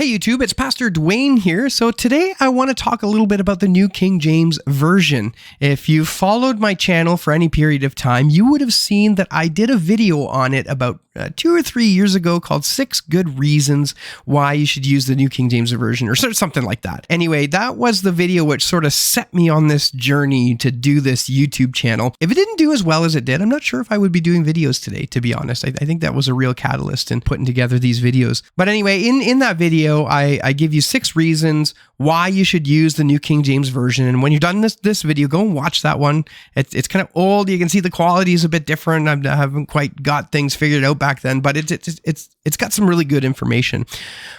Hey YouTube, it's Pastor Dwayne here. So today I want to talk a little bit about the New King James Version. If you've followed my channel for any period of time, you would have seen that I did a video on it about 2 or 3 years ago called 6 Good Reasons Why You Should Use the New King James Version or something like that. Anyway, that was the video which sort of set me on this journey to do this YouTube channel. If it didn't do as well as it did, I'm not sure if I would be doing videos today, to be honest. I think that was a real catalyst in putting together these videos. But anyway, in that video, I give you 6 reasons why you should use the New King James Version. And when you're done this video, go and watch that one. It's kind of old. You can see the quality is a bit different. I haven't quite got things figured out back then, but it's got some really good information.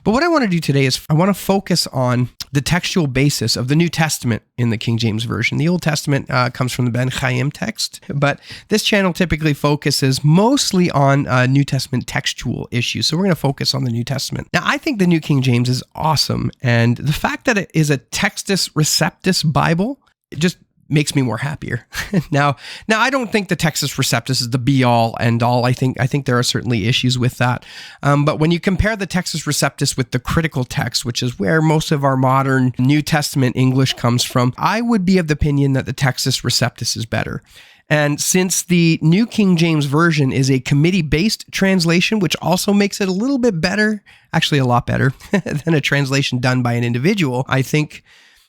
But what I want to do today is I want to focus on the textual basis of the New Testament in the King James Version. The Old Testament comes from the NKJV text, but this channel typically focuses mostly on New Testament textual issues. So we're going to focus on the New Testament. Now, I think the New King James is awesome, and the fact that it is a Textus Receptus Bible, it just makes me more happier. Now I don't think the Textus Receptus is the be-all, end-all. I think there are certainly issues with that. But when you compare the Textus Receptus with the critical text, which is where most of our modern New Testament English comes from, I would be of the opinion that the Textus Receptus is better. And since the New King James Version is a committee-based translation, which also makes it a little bit better, actually a lot better, than a translation done by an individual, I think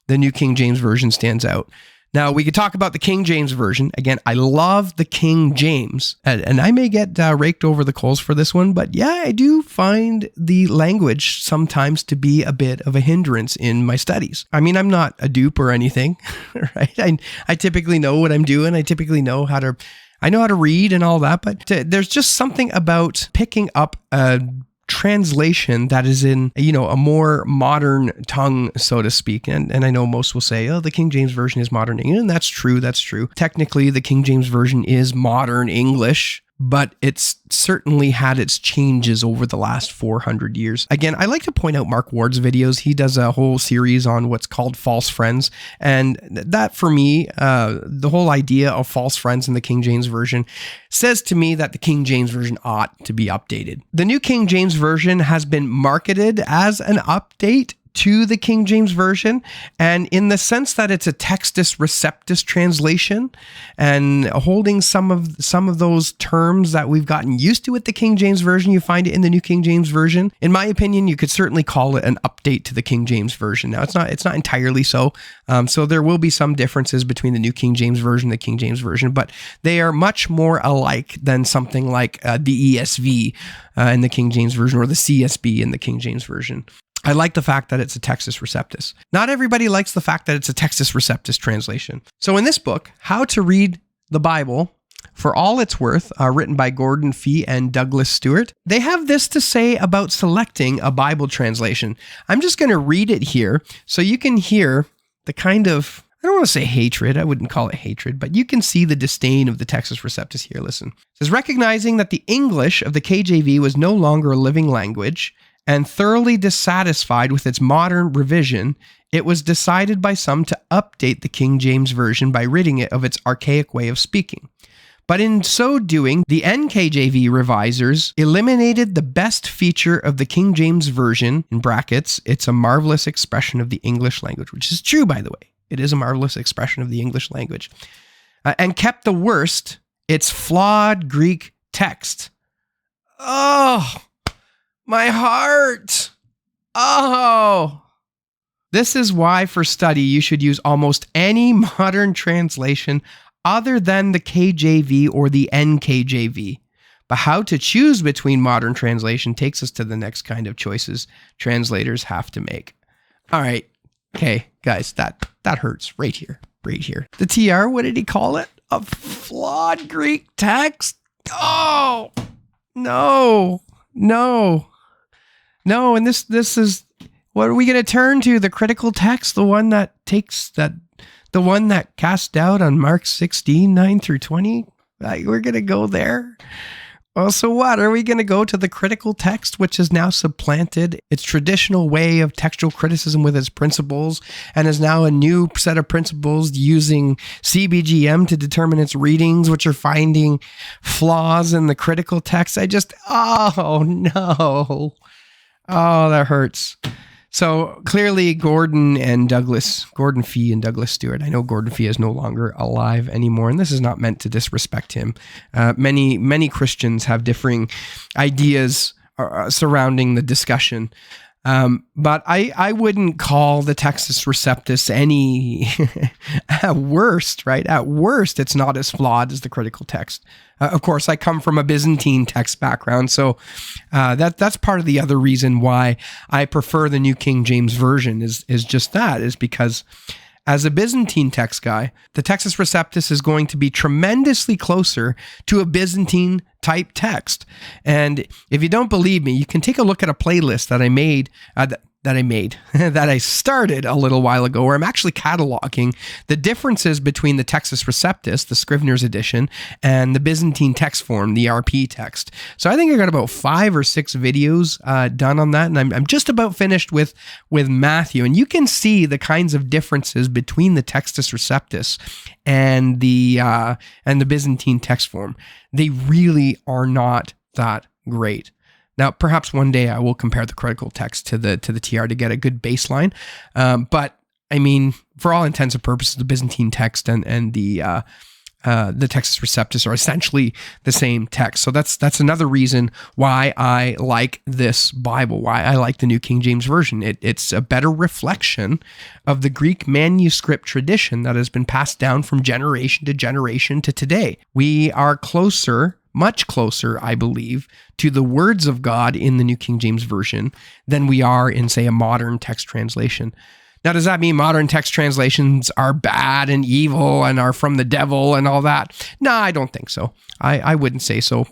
the New King James Version stands out. Now, we could talk about the King James Version. Again, I love the King James, and I may get raked over the coals for this one, but yeah, I do find the language sometimes to be a bit of a hindrance in my studies. I mean, I'm not a dupe or anything, right? I typically know what I'm doing. I typically know how to read and all that, but there's just something about picking up a translation that is in, a more modern tongue, so to speak. And I know most will say, oh, the King James Version is modern English. And that's true. That's true. Technically, the King James Version is modern English, but it's certainly had its changes over the last 400 years. Again, I like to point out Mark Ward's videos. He does a whole series on what's called false friends. And that, for me, the whole idea of false friends in the King James Version says to me that the King James Version ought to be updated. The New King James Version has been marketed as an update to the King James Version, and in the sense that it's a Textus Receptus translation and holding some of those terms that we've gotten used to with the King James Version, you find it in the New King James Version. In my opinion, you could certainly call it an update to the King James Version. Now, it's not entirely so. So there will be some differences between the New King James Version and the King James Version, but they are much more alike than something like the ESV in the King James Version or the CSB in the King James Version. I like the fact that it's a Textus Receptus. Not everybody likes the fact that it's a Textus Receptus translation. So in this book, How to Read the Bible for All It's Worth, written by Gordon Fee and Douglas Stewart, they have this to say about selecting a Bible translation. I'm just going to read it here so you can hear the kind of, I don't want to say hatred, I wouldn't call it hatred, but you can see the disdain of the Textus Receptus here. Listen. It says, recognizing that the English of the KJV was no longer a living language, and thoroughly dissatisfied with its modern revision, it was decided by some to update the King James Version by ridding it of its archaic way of speaking. But in so doing, the NKJV revisers eliminated the best feature of the King James Version, in brackets, it's a marvelous expression of the English language, which is true, by the way. It is a marvelous expression of the English language. And kept the worst, its flawed Greek text. Oh, my heart. Oh. This is why for study you should use almost any modern translation other than the KJV or the NKJV. But how to choose between modern translation takes us to the next kind of choices translators have to make. All right. Okay, guys, that hurts right here. The TR, what did he call it? A flawed Greek text? Oh, no. No, and this is, what are we going to turn to? The critical text, the one that cast doubt on Mark 16, 9 through 20? We're going to go there. Well, so what? Are we going to go to the critical text, which has now supplanted its traditional way of textual criticism with its principles and is now a new set of principles using CBGM to determine its readings, which are finding flaws in the critical text? Oh, no. Oh, that hurts. So clearly Gordon Fee and Douglas Stewart. I know Gordon Fee is no longer alive anymore, and this is not meant to disrespect him. Many Christians have differing ideas surrounding the discussion. But I wouldn't call the Textus Receptus any at worst, right? At worst, it's not as flawed as the critical text. Of course, I come from a Byzantine text background, so that's part of the other reason why I prefer the New King James Version is just that, is because as a Byzantine text guy, the Textus Receptus is going to be tremendously closer to a Byzantine type text. And if you don't believe me, you can take a look at a playlist that I made, that I started a little while ago, where I'm actually cataloging the differences between the Textus Receptus, the Scrivener's edition, and the Byzantine text form, the RP text. So I think I got about 5 or 6 videos done on that, and I'm just about finished with Matthew. And you can see the kinds of differences between the Textus Receptus and the Byzantine text form. They really are not that great. Now, perhaps one day I will compare the critical text to the TR to get a good baseline. But I mean, for all intents and purposes, the Byzantine text and the Textus Receptus are essentially the same text. So that's another reason why I like this Bible, why I like the New King James Version. It's a better reflection of the Greek manuscript tradition that has been passed down from generation to generation to today. We are closer, much closer, I believe, to the words of God in the New King James Version than we are in, say, a modern text translation. Now, does that mean modern text translations are bad and evil and are from the devil and all that? No, I don't think so. I wouldn't say so.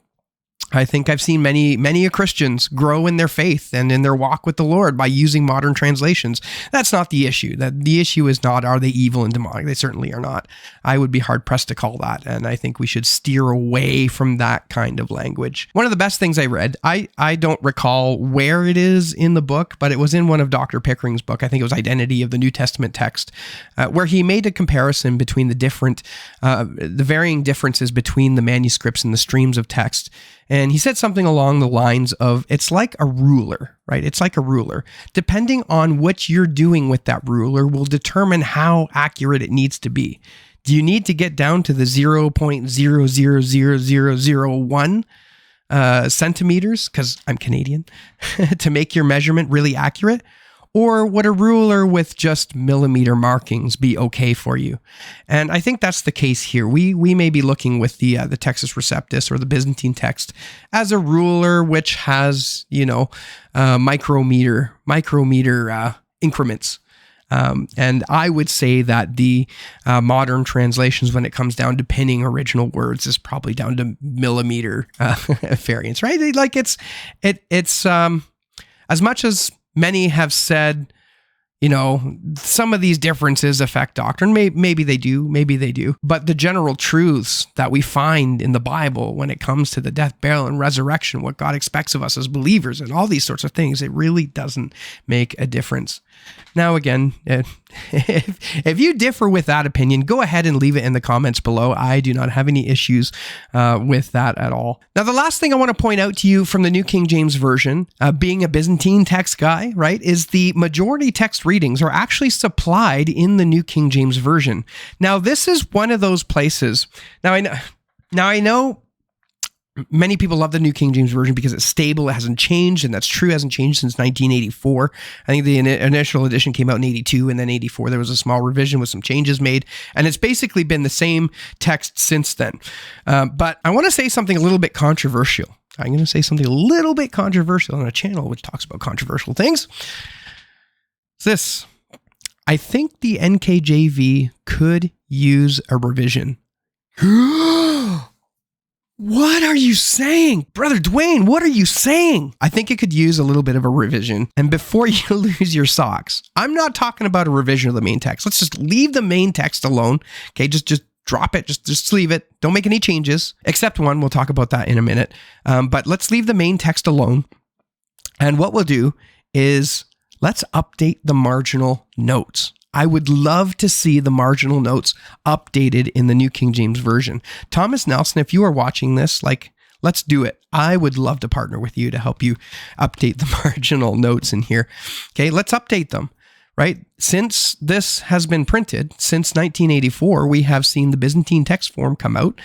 I think I've seen many Christians grow in their faith and in their walk with the Lord by using modern translations. That's not the issue. The issue is not, are they evil and demonic? They certainly are not. I would be hard-pressed to call that, and I think we should steer away from that kind of language. One of the best things I read, I don't recall where it is in the book, but it was in one of Dr. Pickering's book. I think it was Identity of the New Testament Text, where he made a comparison between the varying differences between the manuscripts and the streams of text. And he said something along the lines of, it's like a ruler, right? It's like a ruler. Depending on what you're doing with that ruler will determine how accurate it needs to be. Do you need to get down to the 0.000001 centimeters, because I'm Canadian, to make your measurement really accurate? Or would a ruler with just millimeter markings be okay for you? And I think that's the case here. We may be looking with the Textus Receptus or the Byzantine text as a ruler which has, micrometer increments. And I would say that the modern translations, when it comes down to pinning original words, is probably down to millimeter variance, right? Like it's as much as many have said, some of these differences affect doctrine. Maybe they do. But the general truths that we find in the Bible when it comes to the death, burial, and resurrection, what God expects of us as believers, and all these sorts of things, it really doesn't make a difference. Now, again, if you differ with that opinion, go ahead and leave it in the comments below. I do not have any issues with that at all. Now, the last thing I want to point out to you from the New King James Version, being a Byzantine text guy, right, is the majority text readings are actually supplied in the New King James Version. Now, this is one of those places. Now I know many people love the New King James Version because it's stable, it hasn't changed, and that's true, it hasn't changed since 1984. I think the initial edition came out in 82, and then 84 there was a small revision with some changes made, and it's basically been the same text since then. But I want to say something a little bit controversial. I'm going to say something a little bit controversial on a channel which talks about controversial things. This, I think the NKJV could use a revision. What are you saying? Brother Dwayne, what are you saying? I think it could use a little bit of a revision. And before you lose your socks, I'm not talking about a revision of the main text. Let's just leave the main text alone. Okay, just drop it. Just leave it. Don't make any changes, except one. We'll talk about that in a minute. But let's leave the main text alone. And what we'll do is let's update the marginal notes. I would love to see the marginal notes updated in the New King James Version. Thomas Nelson, if you are watching this, Let's do it. I would love to partner with you to help you update the marginal notes in here. Okay, let's update them, right? Since this has been printed, since 1984, we have seen the Byzantine Text form come out.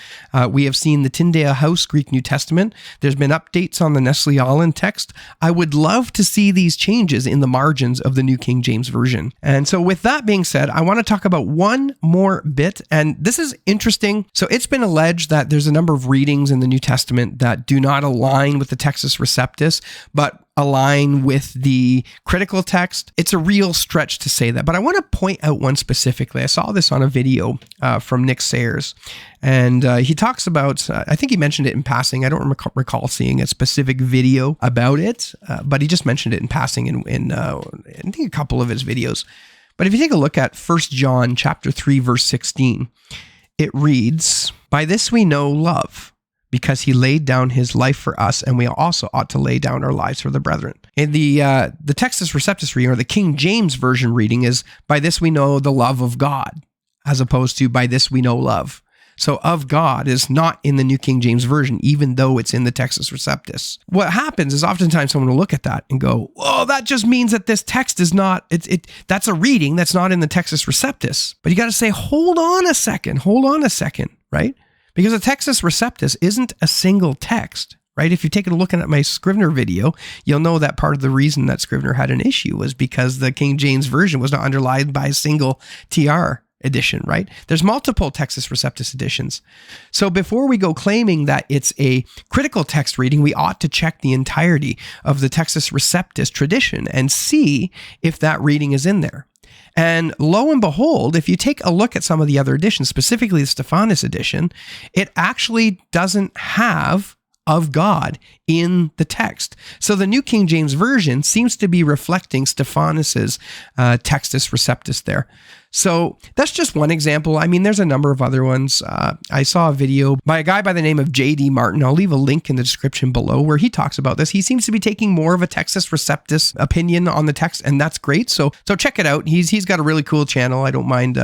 We have seen the Tyndale House Greek New Testament. There's been updates on the Nestle-Aland text. I would love to see these changes in the margins of the New King James Version. And so with that being said, I want to talk about one more bit, and this is interesting. So it's been alleged that there's a number of readings in the New Testament that do not align with the Textus Receptus, but align with the critical text. It's a real stretch to say that, but I want to point out one specifically. I saw this on a video from Nick Sayers, and he talks about, I think he mentioned it in passing. I don't recall seeing a specific video about it, but he just mentioned it in passing in I think a couple of his videos. But if you take a look at 1 John chapter 3, verse 16, it reads, "By this we know love, because he laid down his life for us, and we also ought to lay down our lives for the brethren." In the Textus Receptus reading, or the King James Version reading, is "by this we know the love of God," as opposed to "by this we know love." So "of God" is not in the New King James Version, even though it's in the Textus Receptus. What happens is oftentimes someone will look at that and go, "Oh, that just means that this text is not, that's a reading that's not in the Textus Receptus." But you got to say, hold on a second, right? Because the Textus Receptus isn't a single text, right? If you take a look at my Scrivener video, you'll know that part of the reason that Scrivener had an issue was because the King James Version was not underlined by a single TR edition, right? There's multiple Textus Receptus editions. So before we go claiming that it's a critical text reading, we ought to check the entirety of the Textus Receptus tradition and see if that reading is in there. And lo and behold, if you take a look at some of the other editions, specifically the Stephanus edition, it actually doesn't have "of God" in the text. So the New King James Version seems to be reflecting Stephanus's Textus Receptus there. So that's just one example. I mean, there's a number of other ones. I saw a video by a guy by the name of J.D. Martin. I'll leave a link in the description below where he talks about this. He seems to be taking more of a Textus Receptus opinion on the text, and that's great. So check it out. He's got a really cool channel. I don't mind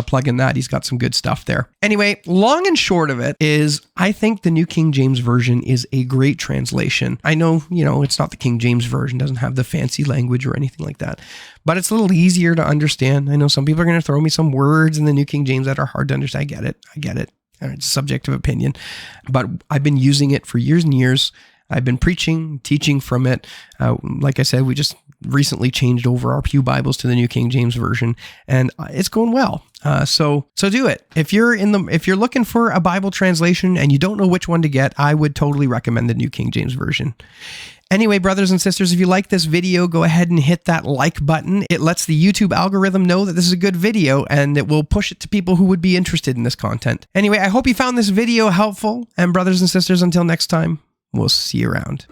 plugging that. He's got some good stuff there. Anyway, long and short of it is, I think the New King James Version is a great translation. I know, it's not the King James Version, doesn't have the fancy language or anything like that, but it's a little easier to understand. I know some people are going to throw me some words in the New King James that are hard to understand. I get it. It's a subjective opinion, but I've been using it for years and years. I've been preaching, teaching from it. Like I said, we just recently changed over our pew Bibles to the New King James Version, and it's going well. So do it. If you're looking for a Bible translation and you don't know which one to get, I would totally recommend the New King James Version. Anyway, brothers and sisters, if you like this video, go ahead and hit that like button. It lets the YouTube algorithm know that this is a good video, and it will push it to people who would be interested in this content. Anyway, I hope you found this video helpful, and brothers and sisters, until next time, we'll see you around.